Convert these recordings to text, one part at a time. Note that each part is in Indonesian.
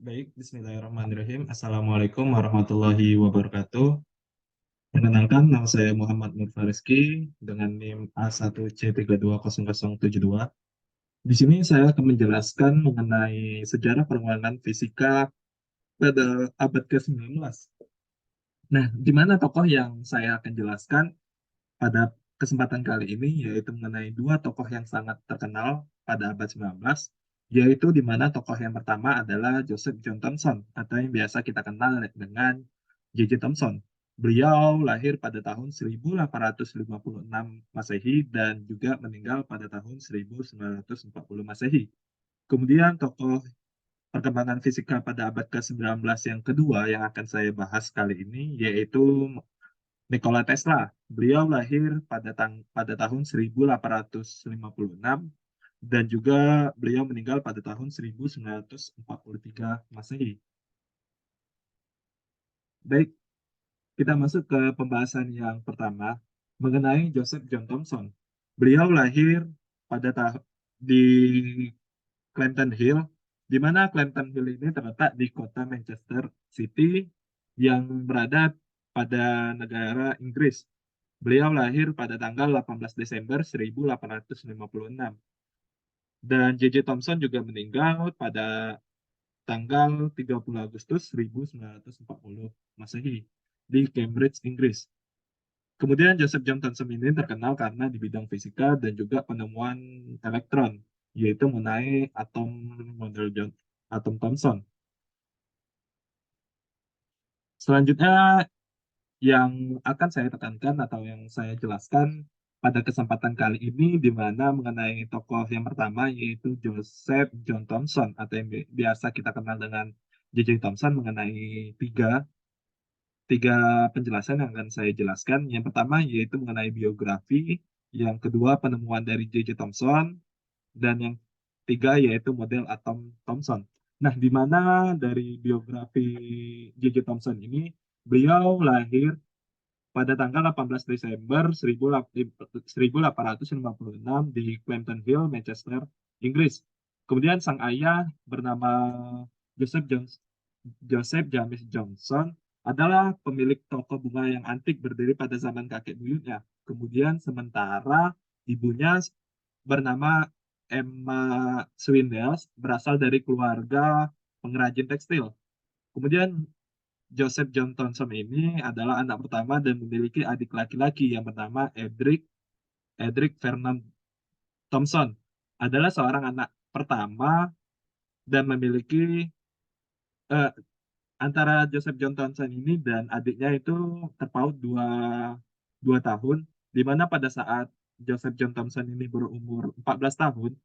Baik, Bismillahirrahmanirrahim. Assalamualaikum warahmatullahi wabarakatuh. Perkenalkan, nama saya Muhammad Nur Fariski dengan NIM A1C320072. Di sini saya akan menjelaskan mengenai sejarah perkembangan fisika pada abad ke-19. Nah, di mana tokoh yang saya akan jelaskan pada kesempatan kali ini yaitu mengenai dua tokoh yang sangat terkenal pada abad 19, yaitu di mana tokoh yang pertama adalah Joseph John Thomson atau yang biasa kita kenal dengan J.J. Thomson. Beliau lahir pada tahun 1856 Masehi dan juga meninggal pada tahun 1940 Masehi. Kemudian tokoh perkembangan fisika pada abad ke-19 yang kedua yang akan saya bahas kali ini yaitu Nikola Tesla. Beliau lahir pada tahun 1856 dan juga beliau meninggal pada tahun 1943 Masehi. Baik, kita masuk ke pembahasan yang pertama mengenai Joseph John Thomson. Beliau lahir pada di Clinton Hill, di mana Clinton Hill ini terletak di kota Manchester City yang berada pada negara Inggris. Beliau lahir pada tanggal 18 Desember 1856. Dan J.J. Thomson juga meninggal pada tanggal 30 Agustus 1940 Masehi di Cambridge, Inggris. Kemudian Joseph John Thomson ini terkenal karena di bidang fisika dan juga penemuan elektron, yaitu mengenai atom model atom Thomson. Selanjutnya yang akan saya tekankan atau yang saya jelaskan pada kesempatan kali ini di mana mengenai tokoh yang pertama yaitu Joseph John Thomson atau yang biasa kita kenal dengan J.J. Thomson mengenai tiga tiga penjelasan yang akan saya jelaskan. Yang pertama yaitu mengenai biografi, yang kedua penemuan dari J.J. Thomson, dan yang tiga yaitu model atom Thomson. Nah, di mana dari biografi J.J. Thomson ini beliau lahir pada tanggal 18 Desember 1856 di Clinton Hill, Manchester, Inggris. Kemudian sang ayah bernama Joseph Jones, Joseph James Johnson adalah pemilik toko bunga yang antik berdiri pada zaman kakek buyutnya. Kemudian sementara ibunya bernama Emma Swindles berasal dari keluarga pengrajin tekstil. Kemudian Joseph John Thomson ini adalah anak pertama dan memiliki adik laki-laki yang bernama Edric Vernon Thomson. Adalah seorang anak pertama dan memiliki eh, antara Joseph John Thomson ini dan adiknya itu terpaut dua tahun, di mana pada saat Joseph John Thomson ini berumur 14 tahun,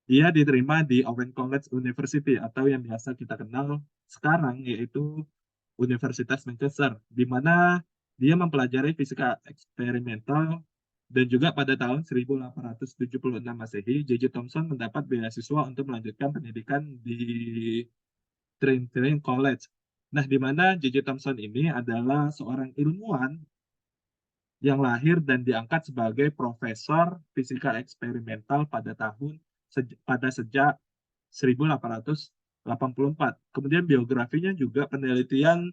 ia diterima di Owen College University atau yang biasa kita kenal sekarang yaitu Universitas Manchester, di mana dia mempelajari fisika eksperimental dan juga pada tahun 1876 Masehi, J.J. Thomson mendapat beasiswa untuk melanjutkan pendidikan di Trinity College. Nah, di mana J.J. Thomson ini adalah seorang ilmuwan yang lahir dan diangkat sebagai profesor fisika eksperimental pada sejak 1884. Kemudian biografinya juga penelitian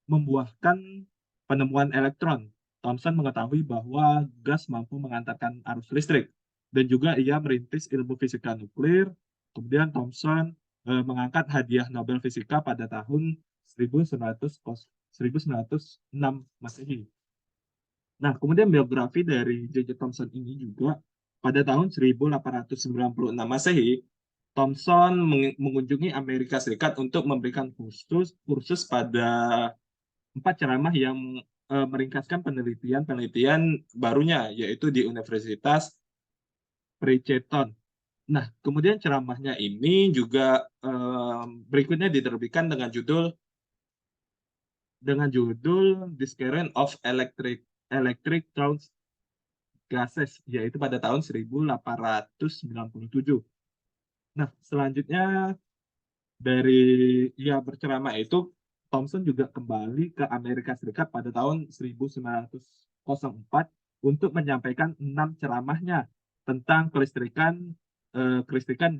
membuahkan penemuan elektron. Thomson mengetahui bahwa gas mampu mengantarkan arus listrik dan juga ia merintis ilmu fisika nuklir. Kemudian Thomson mengangkat hadiah Nobel Fisika pada tahun 1906 Masehi. Nah, kemudian biografi dari J.J. Thomson ini juga pada tahun 1896 Masehi, Thomson mengunjungi Amerika Serikat untuk memberikan kursus pada 4 ceramah yang meringkaskan penelitian-penelitian barunya, yaitu di Universitas Princeton. Nah, kemudian ceramahnya ini juga berikutnya diterbitkan dengan judul The Current of Electric Through Gases, yaitu pada tahun 1897. Nah, selanjutnya dari ia berceramah itu, Thomson juga kembali ke Amerika Serikat pada tahun 1904 untuk menyampaikan 6 ceramahnya tentang kelistrikan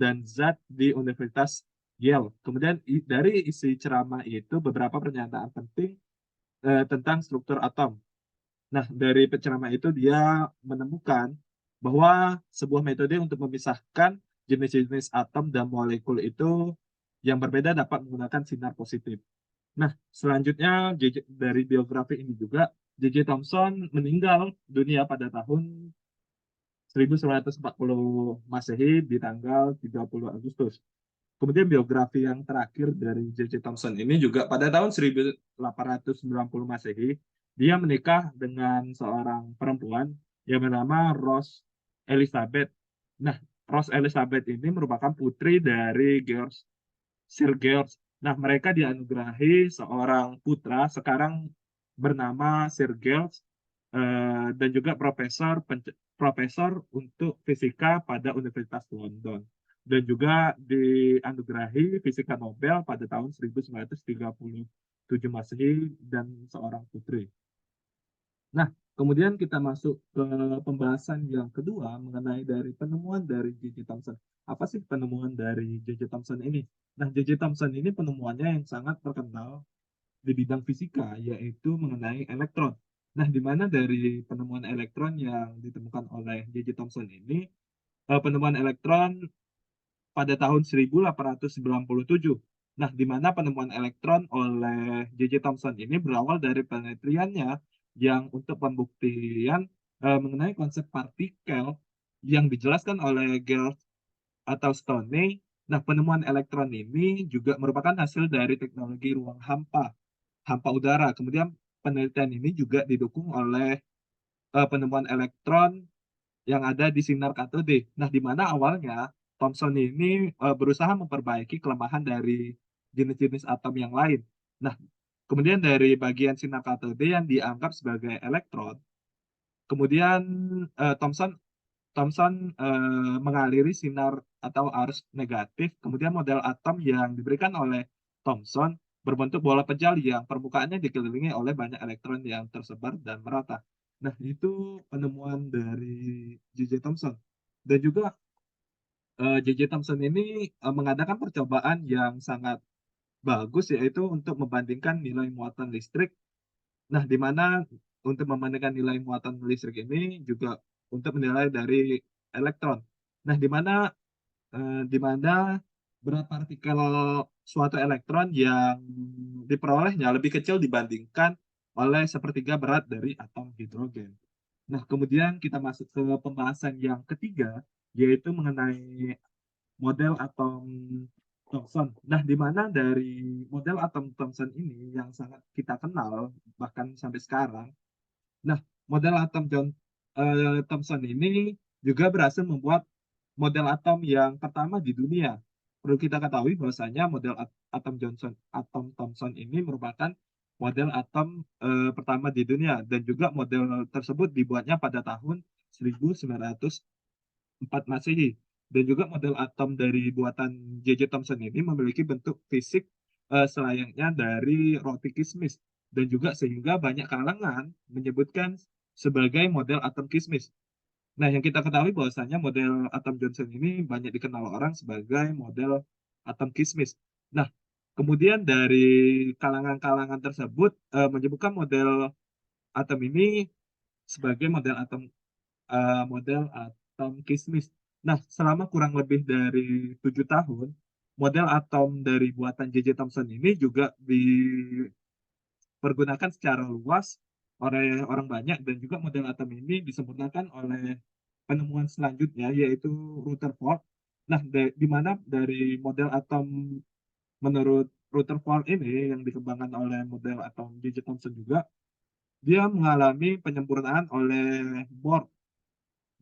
dan zat di Universitas Yale. Kemudian dari isi ceramah itu beberapa pernyataan penting tentang struktur atom. Nah, dari penceramah itu dia menemukan bahwa sebuah metode untuk memisahkan jenis-jenis atom dan molekul itu yang berbeda dapat menggunakan sinar positif. Nah, selanjutnya dari biografi ini juga, J.J. Thomson meninggal dunia pada tahun 1940 Masehi di tanggal 30 Agustus. Kemudian biografi yang terakhir dari J.J. Thomson ini juga pada tahun 1890 Masehi, dia menikah dengan seorang perempuan yang bernama Rose Elizabeth. Nah, Rose Elizabeth ini merupakan putri dari Sir George. Nah, mereka dianugerahi seorang putra sekarang bernama Sir George dan juga profesor untuk fisika pada Universitas London dan juga dianugerahi fisika Nobel pada tahun 1937 Masehi dan seorang putri. Nah, kemudian kita masuk ke pembahasan yang kedua mengenai dari penemuan dari J.J. Thomson. Apa sih penemuan dari J.J. Thomson ini? Nah, J.J. Thomson ini penemuannya yang sangat terkenal di bidang fisika, yaitu mengenai elektron. Nah, di mana dari penemuan elektron yang ditemukan oleh J.J. Thomson ini, penemuan elektron pada tahun 1897. Nah, di mana penemuan elektron oleh J.J. Thomson ini berawal dari penelitiannya yang untuk pembuktian mengenai konsep partikel yang dijelaskan oleh George atau Stoney. Nah, penemuan elektron ini juga merupakan hasil dari teknologi ruang hampa udara. Kemudian penelitian ini juga didukung oleh penemuan elektron yang ada di sinar katode. Nah, di mana awalnya Thomson ini berusaha memperbaiki kelemahan dari jenis-jenis atom yang lain. Nah, kemudian dari bagian sinar katode yang dianggap sebagai elektron, kemudian Thomson Thomson mengaliri sinar atau arus negatif, kemudian model atom yang diberikan oleh Thomson berbentuk bola pejal yang permukaannya dikelilingi oleh banyak elektron yang tersebar dan merata. Nah, itu penemuan dari J.J. Thomson. Dan juga J.J. Thomson ini mengadakan percobaan yang sangat bagus, yaitu untuk membandingkan nilai muatan listrik. Nah, di mana untuk membandingkan nilai muatan listrik ini juga untuk menilai dari elektron. Nah, di mana berat partikel suatu elektron yang diperolehnya lebih kecil dibandingkan oleh sepertiga berat dari atom hidrogen. Nah, kemudian kita masuk ke pembahasan yang ketiga, yaitu mengenai model atom Thomson. Nah, di mana dari model atom Thomson ini yang sangat kita kenal bahkan sampai sekarang. Nah, model Thomson ini juga berhasil membuat model atom yang pertama di dunia. Perlu kita ketahui bahwasanya model atom Thomson ini merupakan model atom pertama di dunia dan juga model tersebut dibuatnya pada tahun 1904 Masehi. Dan juga model atom dari buatan J.J. Thomson ini memiliki bentuk fisik selayaknya dari roti kismis dan juga sehingga banyak kalangan menyebutkan sebagai model atom kismis. Nah, yang kita ketahui bahwasanya model atom Johnson ini banyak dikenal orang sebagai model atom kismis. Nah, kemudian dari kalangan-kalangan tersebut menyebutkan model atom ini sebagai model atom kismis. Nah, selama kurang lebih dari 7 tahun, model atom dari buatan J.J. Thomson ini juga dipergunakan secara luas oleh orang banyak dan juga model atom ini disempurnakan oleh penemuan selanjutnya yaitu Rutherford. Nah, di mana dari model atom menurut Rutherford ini yang dikembangkan oleh model atom J.J. Thomson juga, dia mengalami penyempurnaan oleh Bohr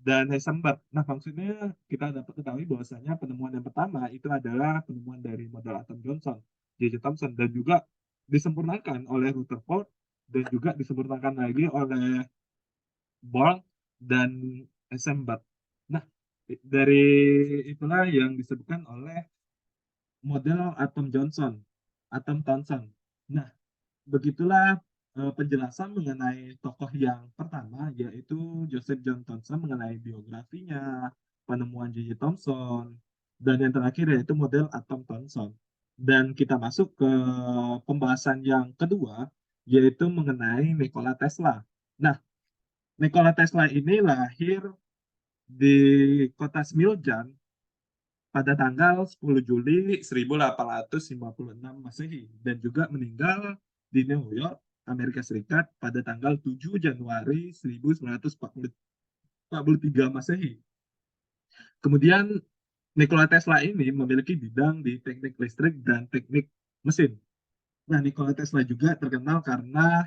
dan Heisenberg. Nah, maksudnya kita dapat ketahui bahwasanya penemuan yang pertama itu adalah penemuan dari model atom Johnson, J.J. Thomson, dan juga disempurnakan oleh Rutherford dan juga disempurnakan lagi oleh Bohr dan Heisenberg. Nah, dari itulah yang disebutkan oleh model atom Johnson, atom Thomson. Nah, begitulah penjelasan mengenai tokoh yang pertama, yaitu Joseph John Thomson mengenai biografinya, penemuan J.J. Thomson, Dan yang terakhir yaitu model atom Thomson. Dan kita masuk ke pembahasan yang kedua, yaitu mengenai Nikola Tesla. Nah, Nikola Tesla ini lahir di kota Smiljan pada tanggal 10 Juli 1856 Masehi dan juga meninggal di New York, Amerika Serikat pada tanggal 7 Januari 1943 Masehi. Kemudian Nikola Tesla ini memiliki bidang di teknik listrik dan teknik mesin. Nah, Nikola Tesla juga terkenal karena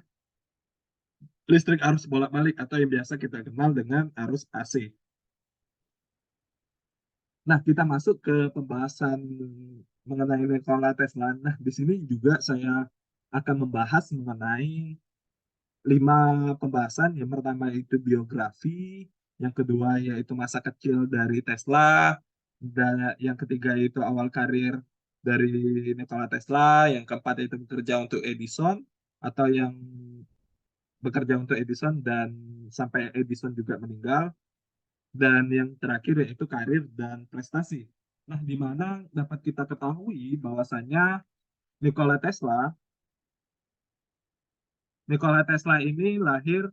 listrik arus bolak-balik atau yang biasa kita kenal dengan arus AC. Nah, kita masuk ke pembahasan mengenai Nikola Tesla. Nah, di sini juga saya akan membahas mengenai 5 pembahasan. Yang pertama itu biografi, yang kedua yaitu masa kecil dari Tesla, dan yang ketiga itu awal karir dari Nikola Tesla, yang keempat itu bekerja untuk Edison atau yang bekerja untuk Edison dan sampai Edison juga meninggal, dan yang terakhir yaitu karir dan prestasi. Nah, di mana dapat kita ketahui bahwasanya Nikola Tesla Nikola Tesla ini lahir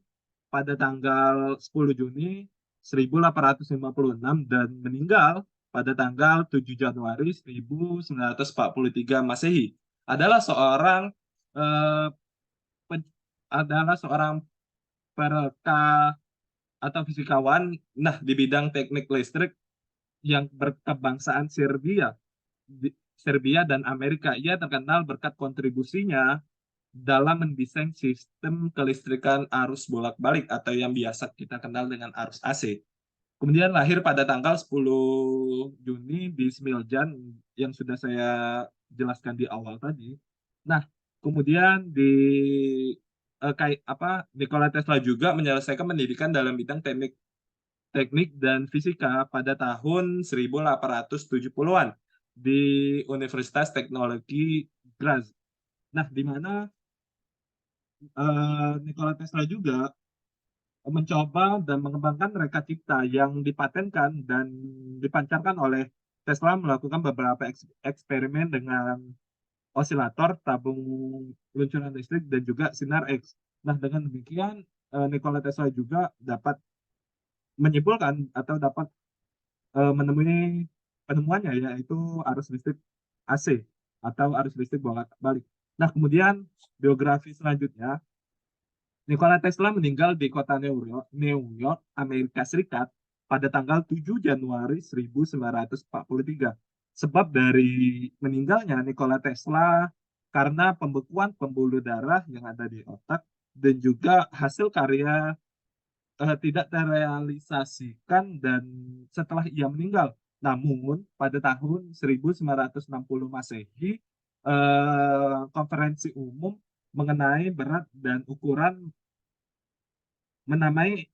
pada tanggal 10 Juni 1856 dan meninggal pada tanggal 7 Januari 1943 Masehi. Adalah seorang eh, adalah seorang pereka atau fisikawan di bidang teknik listrik yang berkebangsaan Serbia dan Amerika. Ia terkenal berkat kontribusinya dalam mendesain sistem kelistrikan arus bolak-balik atau yang biasa kita kenal dengan arus AC. Kemudian lahir pada tanggal 10 Juni di Smiljan yang sudah saya jelaskan di awal tadi. Nah, kemudian Nikola Tesla juga menyelesaikan pendidikan dalam bidang teknik dan fisika pada tahun 1870-an di Universitas Teknologi Graz. Nah, di mana Nikola Tesla juga mencoba dan mengembangkan reka cipta yang dipatenkan dan dipancarkan oleh Tesla melakukan beberapa eksperimen dengan osilator, tabung luncuran listrik, dan juga sinar X. Nah, dengan demikian Nikola Tesla juga dapat menyimpulkan atau dapat menemui penemuannya yaitu arus listrik AC atau arus listrik bolak-balik. Nah, kemudian biografi selanjutnya Nikola Tesla meninggal di kota New York, Amerika Serikat pada tanggal 7 Januari 1943. Sebab dari meninggalnya Nikola Tesla karena pembekuan pembuluh darah yang ada di otak dan juga hasil karya tidak terrealisasikan dan setelah ia meninggal. Namun pada tahun 1960 Masehi, konferensi umum mengenai berat dan ukuran menamai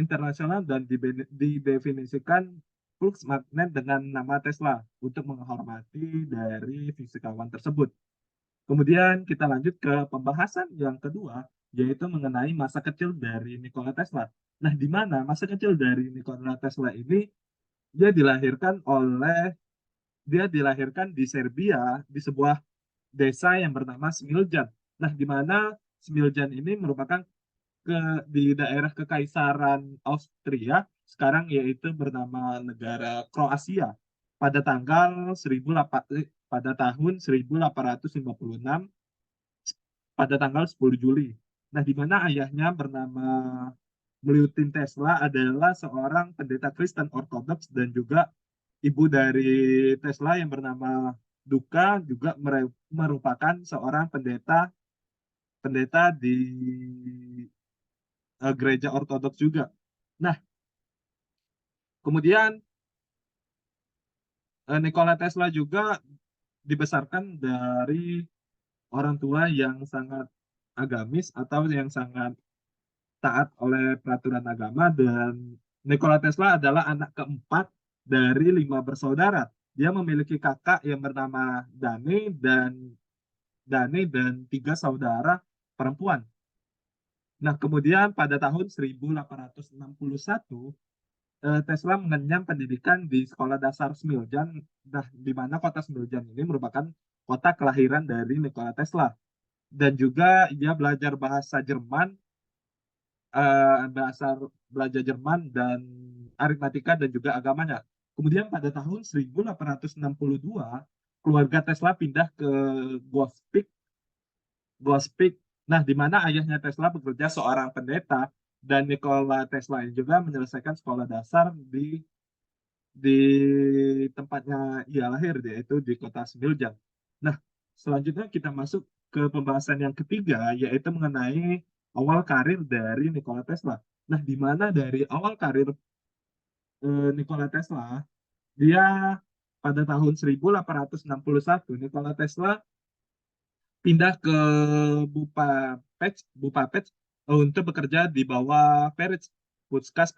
internasional dan didefinisikan flux magnet dengan nama Tesla untuk menghormati dari fisikawan tersebut. Kemudian kita lanjut ke pembahasan yang kedua, yaitu mengenai masa kecil dari Nikola Tesla. Nah, di mana masa kecil dari Nikola Tesla ini dia dilahirkan di Serbia di sebuah desa yang bernama Smiljan. Nah, di mana Smiljan ini merupakan di daerah Kekaisaran Austria sekarang yaitu bernama negara Kroasia pada pada tahun 1856 pada tanggal 10 Juli. Nah, di mana ayahnya bernama Milutin Tesla adalah seorang pendeta Kristen Ortodoks dan juga ibu dari Tesla yang bernama Duka juga merupakan seorang pendeta pendeta di gereja Ortodoks juga. Nah, kemudian Nikola Tesla juga dibesarkan dari orang tua yang sangat agamis atau yang sangat taat oleh peraturan agama, dan Nikola Tesla adalah anak keempat dari 5 bersaudara. Dia memiliki kakak yang bernama Dane dan 3 saudara perempuan. Nah, kemudian pada tahun 1861 Tesla mengenyam pendidikan di sekolah dasar Smiljan. Nah, di mana kota Smiljan ini merupakan kota kelahiran dari Nikola Tesla. Dan juga ia belajar bahasa Jerman, bahasa belajar Jerman dan aritmatika dan juga agamanya. Kemudian pada tahun 1862, keluarga Tesla pindah ke Gospic, Gospic. Nah, di mana ayahnya Tesla bekerja seorang pendeta dan Nikola Tesla ini juga menyelesaikan sekolah dasar di tempatnya ia lahir, yaitu di kota Smiljan. Nah, selanjutnya kita masuk ke pembahasan yang ketiga, yaitu mengenai awal karir dari Nikola Tesla. Nah, di mana dari awal karir Nikola Tesla, dia pada tahun 1861, Nikola Tesla pindah ke Bupapest untuk bekerja di bawah Ferenc Puskás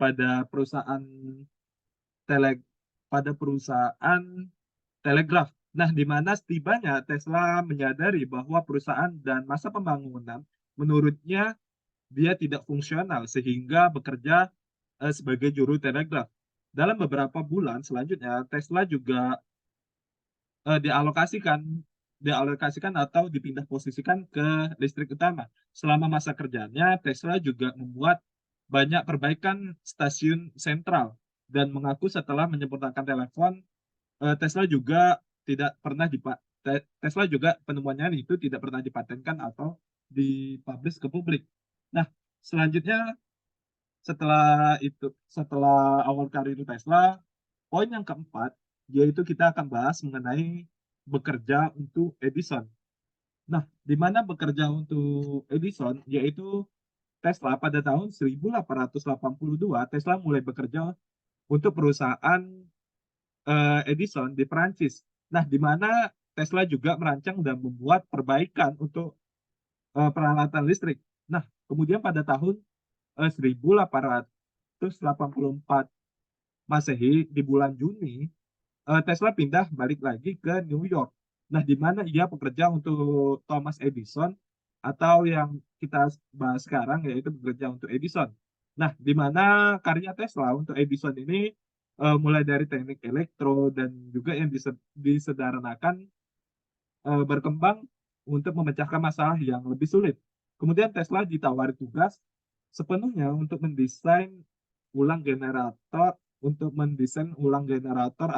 tele, pada perusahaan telegraf. Nah, di mana setibanya Tesla menyadari bahwa perusahaan dan masa pembangunan menurutnya dia tidak fungsional sehingga bekerja sebagai juru telegraf. Dalam beberapa bulan selanjutnya, Tesla juga dialokasikan dialokasikan atau dipindah posisikan ke listrik utama. Selama masa kerjanya, Tesla juga membuat banyak perbaikan stasiun sentral dan mengaku setelah menyempurnakan telepon, Tesla juga tidak pernah Tesla juga penemuannya itu tidak pernah dipatenkan atau dipublish ke publik. Nah, selanjutnya setelah awal karir Tesla, poin yang keempat yaitu kita akan bahas mengenai bekerja untuk Edison. Nah, di mana bekerja untuk Edison yaitu Tesla pada tahun 1882 Tesla mulai bekerja untuk perusahaan Edison di Perancis. Nah, di mana Tesla juga merancang dan membuat perbaikan untuk peralatan listrik. Nah, kemudian pada tahun 1884 Masehi di bulan Juni, Tesla pindah balik lagi ke New York. Nah, di mana ia bekerja untuk Thomas Edison atau yang kita bahas sekarang yaitu bekerja untuk Edison. Nah, di mana karya Tesla untuk Edison ini mulai dari teknik elektro dan juga yang disederhanakan berkembang untuk memecahkan masalah yang lebih sulit. Kemudian Tesla ditawari tugas sepenuhnya untuk mendesain ulang generator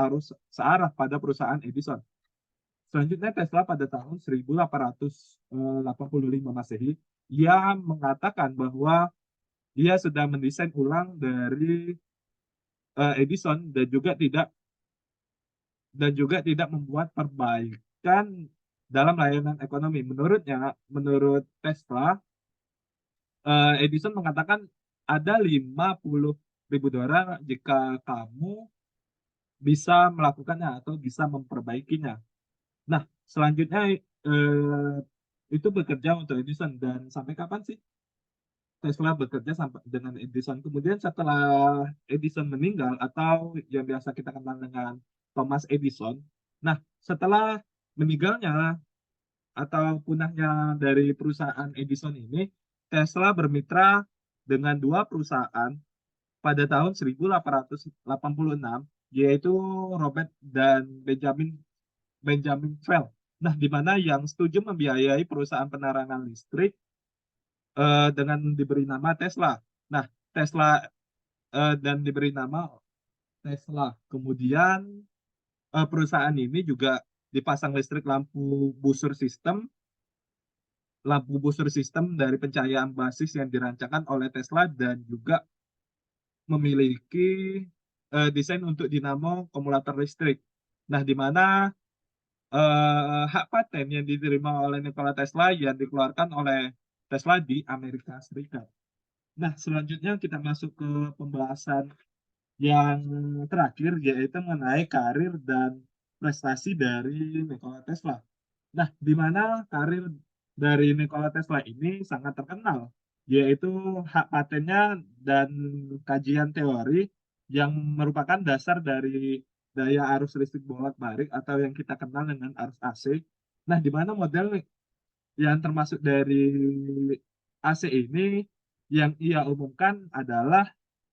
arus searah pada perusahaan Edison. Selanjutnya Tesla pada tahun 1885 Masehi, ia mengatakan bahwa dia sudah mendesain ulang dari Edison dan juga tidak membuat perbaikan dalam layanan ekonomi. Menurut Tesla, Edison mengatakan ada 50.000 dolar jika kamu bisa melakukannya atau bisa memperbaikinya. Nah, selanjutnya itu bekerja untuk Edison dan sampai kapan sih Tesla bekerja sampai dengan Edison? Kemudian setelah Edison meninggal atau yang biasa kita kenal dengan Thomas Edison. Nah, setelah meninggalnya atau punahnya dari perusahaan Edison ini, Tesla bermitra dengan dua perusahaan pada tahun 1886, yaitu Robert dan Benjamin Fell. Nah, di mana yang setuju membiayai perusahaan penerangan listrik dengan diberi nama Tesla. Nah, Tesla dan diberi nama Tesla. Kemudian perusahaan ini juga dipasang listrik lampu busur sistem dari pencahayaan basis yang dirancangkan oleh Tesla dan juga memiliki desain untuk dinamo kumulator listrik. Nah, di mana hak paten yang diterima oleh Nikola Tesla yang dikeluarkan oleh Tesla di Amerika Serikat. Nah, selanjutnya kita masuk ke pembahasan yang terakhir, yaitu mengenai karir dan prestasi dari Nikola Tesla. Nah, di mana karir dari Nikola Tesla ini sangat terkenal, yaitu hak patennya dan kajian teori yang merupakan dasar dari daya arus listrik bolak-balik atau yang kita kenal dengan arus AC. Nah, di mana model yang termasuk dari AC ini yang ia umumkan adalah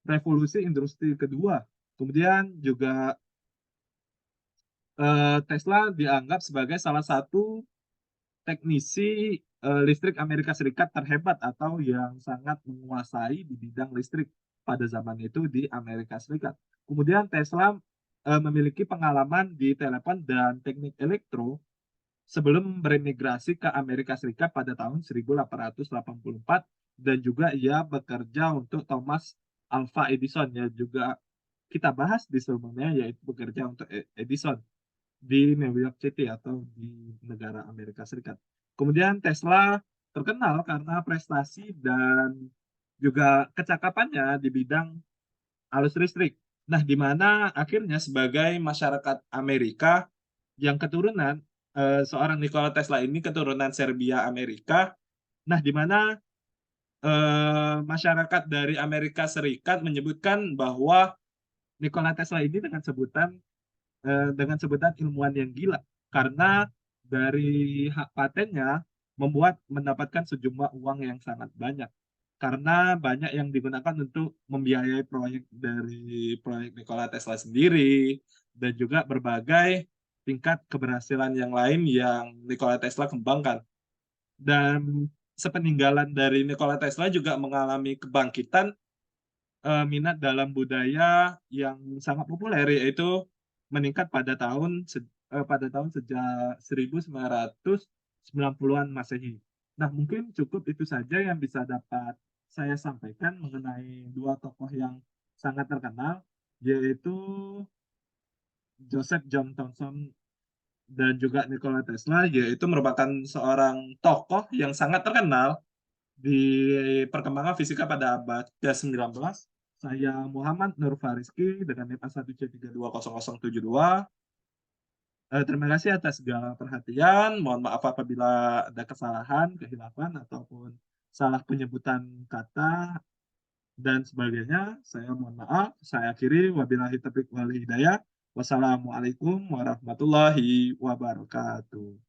revolusi industri kedua. Kemudian juga Tesla dianggap sebagai salah satu teknisi listrik Amerika Serikat terhebat atau yang sangat menguasai di bidang listrik pada zaman itu di Amerika Serikat. Kemudian Tesla memiliki pengalaman di telepon dan teknik elektro sebelum beremigrasi ke Amerika Serikat pada tahun 1884 dan juga ia bekerja untuk Thomas Alva Edison yang juga kita bahas di sebelumnya yaitu bekerja untuk Edison di New York City atau di negara Amerika Serikat. Kemudian Tesla terkenal karena prestasi dan juga kecakapannya di bidang arus listrik. Nah, di mana akhirnya sebagai masyarakat Amerika yang keturunan seorang Nikola Tesla ini keturunan Serbia Amerika. Nah, di mana masyarakat dari Amerika Serikat menyebutkan bahwa Nikola Tesla ini dengan sebutan ilmuwan yang gila karena dari hak patennya membuat mendapatkan sejumlah uang yang sangat banyak karena banyak yang digunakan untuk membiayai proyek Nikola Tesla sendiri dan juga berbagai tingkat keberhasilan yang lain yang Nikola Tesla kembangkan. Dan sepeninggalan dari Nikola Tesla juga mengalami kebangkitan minat dalam budaya yang sangat populer yaitu meningkat pada tahun sejak 1990-an Masehi. Nah, mungkin cukup itu saja yang bisa dapat saya sampaikan mengenai dua tokoh yang sangat terkenal, yaitu Joseph John Thomson dan juga Nikola Tesla, yaitu merupakan seorang tokoh yang sangat terkenal di perkembangan fisika pada abad ke-19. Saya Muhammad Nur Fariski dengan NIM A1C320072. Terima kasih atas segala perhatian. Mohon maaf apabila ada kesalahan, kehilafan, ataupun salah penyebutan kata dan sebagainya. Saya mohon maaf. Saya akhiri. Wabillahi taufiq wal hidayah. Wassalamualaikum warahmatullahi wabarakatuh.